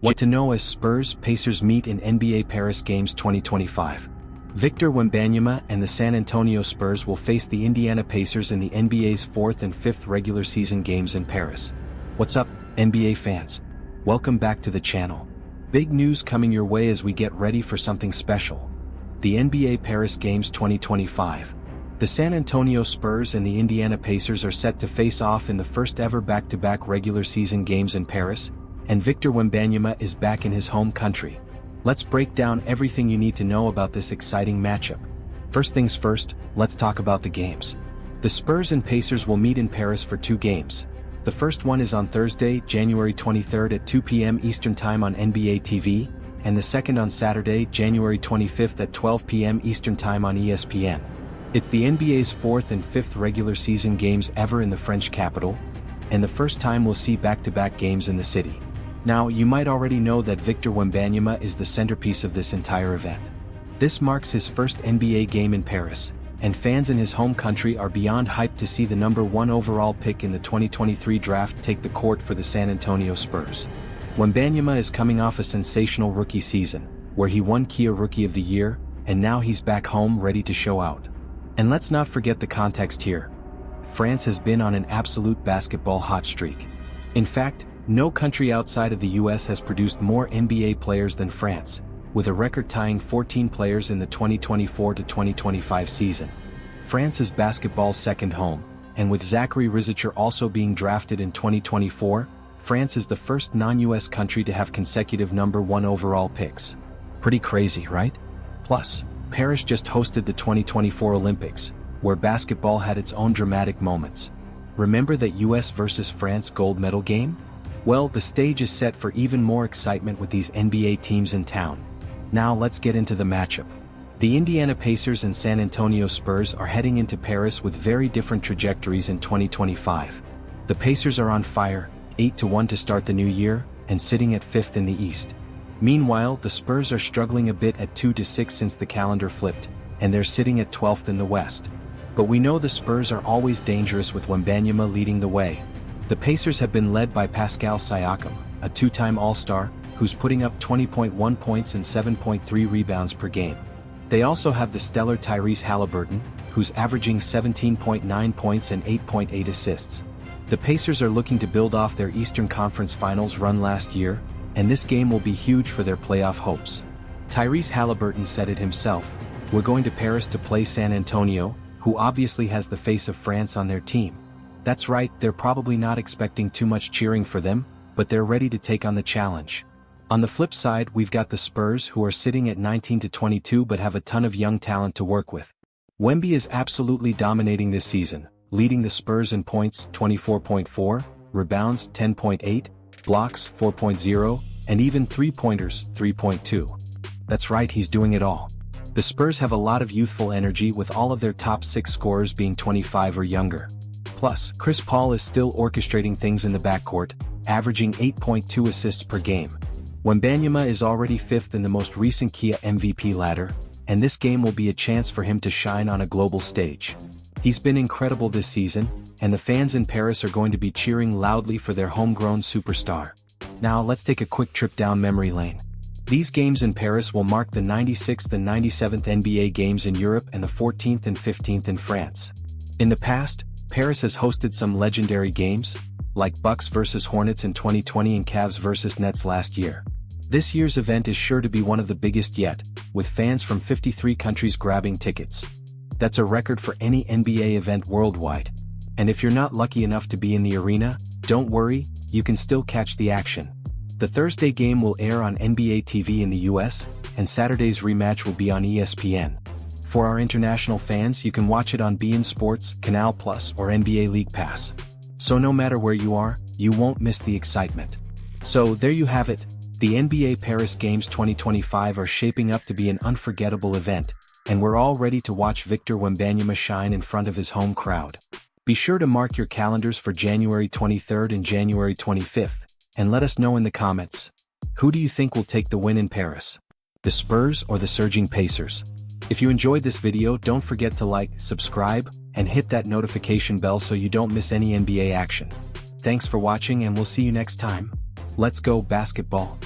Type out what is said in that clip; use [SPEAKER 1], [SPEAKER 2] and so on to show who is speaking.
[SPEAKER 1] What to know as Spurs-Pacers meet in NBA Paris Games 2025. Victor Wembanyama and the San Antonio Spurs will face the Indiana Pacers in the NBA's 4th and 5th regular season games in Paris. What's up, NBA fans? Welcome back to the channel. Big news coming your way as we get ready for something special. The NBA Paris Games 2025. The San Antonio Spurs and the Indiana Pacers are set to face off in the first ever back-to-back regular season games in Paris, and Victor Wembanyama is back in his home country. Let's break down everything you need to know about this exciting matchup. First things first, let's talk about the games. The Spurs and Pacers will meet in Paris for 2 games. The first one is on Thursday, January 23rd at 2 p.m. Eastern Time on NBA TV, and the second on Saturday, January 25th at 12 p.m. Eastern Time on ESPN. It's the NBA's 4th and 5th regular season games ever in the French capital, and the first time we'll see back-to-back games in the city. Now, you might already know that Victor Wembanyama is the centerpiece of this entire event. This marks his first NBA game in Paris, and fans in his home country are beyond hyped to see the number 1 overall pick in the 2023 draft take the court for the San Antonio Spurs. Wembanyama is coming off a sensational rookie season, where he won Kia Rookie of the Year, and now he's back home ready to show out. And let's not forget the context here. France has been on an absolute basketball hot streak. In fact, no country outside of the US has produced more NBA players than France, with a record-tying 14 players in the 2024 to 2025 season. France is basketball's second home, and with Zachary Rizicher also being drafted in 2024, France is the first non-US country to have consecutive number 1 overall picks. Pretty crazy, right? Plus, Paris just hosted the 2024 Olympics, where basketball had its own dramatic moments. Remember that US versus France gold medal game? Well, the stage is set for even more excitement with these NBA teams in town. Now let's get into the matchup. The Indiana Pacers and San Antonio Spurs are heading into Paris with very different trajectories in 2025. The Pacers are on fire, 8-1 to start the new year, and sitting at 5th in the East. Meanwhile, the Spurs are struggling a bit at 2-6 since the calendar flipped, and they're sitting at 12th in the West. But we know the Spurs are always dangerous with Wembanyama leading the way. The Pacers have been led by Pascal Siakam, a 2-time All-Star, who's putting up 20.1 points and 7.3 rebounds per game. They also have the stellar Tyrese Haliburton, who's averaging 17.9 points and 8.8 assists. The Pacers are looking to build off their Eastern Conference Finals run last year, and this game will be huge for their playoff hopes. Tyrese Haliburton said it himself, "We're going to Paris to play San Antonio, who obviously has the face of France on their team." That's right, they're probably not expecting too much cheering for them, but they're ready to take on the challenge. On the flip side, we've got the Spurs, who are sitting at 19-22 but have a ton of young talent to work with. Wemby is absolutely dominating this season, leading the Spurs in points 24.4, rebounds 10.8, blocks 4.0, and even three-pointers 3.2. That's right, he's doing it all. The Spurs have a lot of youthful energy with all of their top 6 scorers being 25 or younger. Plus, Chris Paul is still orchestrating things in the backcourt, averaging 8.2 assists per game. Wembanyama is already 5th in the most recent Kia MVP ladder, and this game will be a chance for him to shine on a global stage. He's been incredible this season, and the fans in Paris are going to be cheering loudly for their homegrown superstar. Now let's take a quick trip down memory lane. These games in Paris will mark the 96th and 97th NBA games in Europe and the 14th and 15th in France. In the past, Paris has hosted some legendary games, like Bucks vs Hornets in 2020 and Cavs vs Nets last year. This year's event is sure to be one of the biggest yet, with fans from 53 countries grabbing tickets. That's a record for any NBA event worldwide. And if you're not lucky enough to be in the arena, don't worry, you can still catch the action. The Thursday game will air on NBA TV in the US, and Saturday's rematch will be on ESPN. For our international fans, you can watch it on beIN Sports, Canal Plus, or NBA League Pass. So no matter where you are, you won't miss the excitement. So there you have it, the NBA Paris Games 2025 are shaping up to be an unforgettable event, and we're all ready to watch Victor Wembanyama shine in front of his home crowd. Be sure to mark your calendars for January 23rd and January 25th, and let us know in the comments. Who do you think will take the win in Paris? The Spurs or the surging Pacers? If you enjoyed this video, don't forget to like, subscribe, and hit that notification bell so you don't miss any NBA action. Thanks for watching and we'll see you next time. Let's go basketball.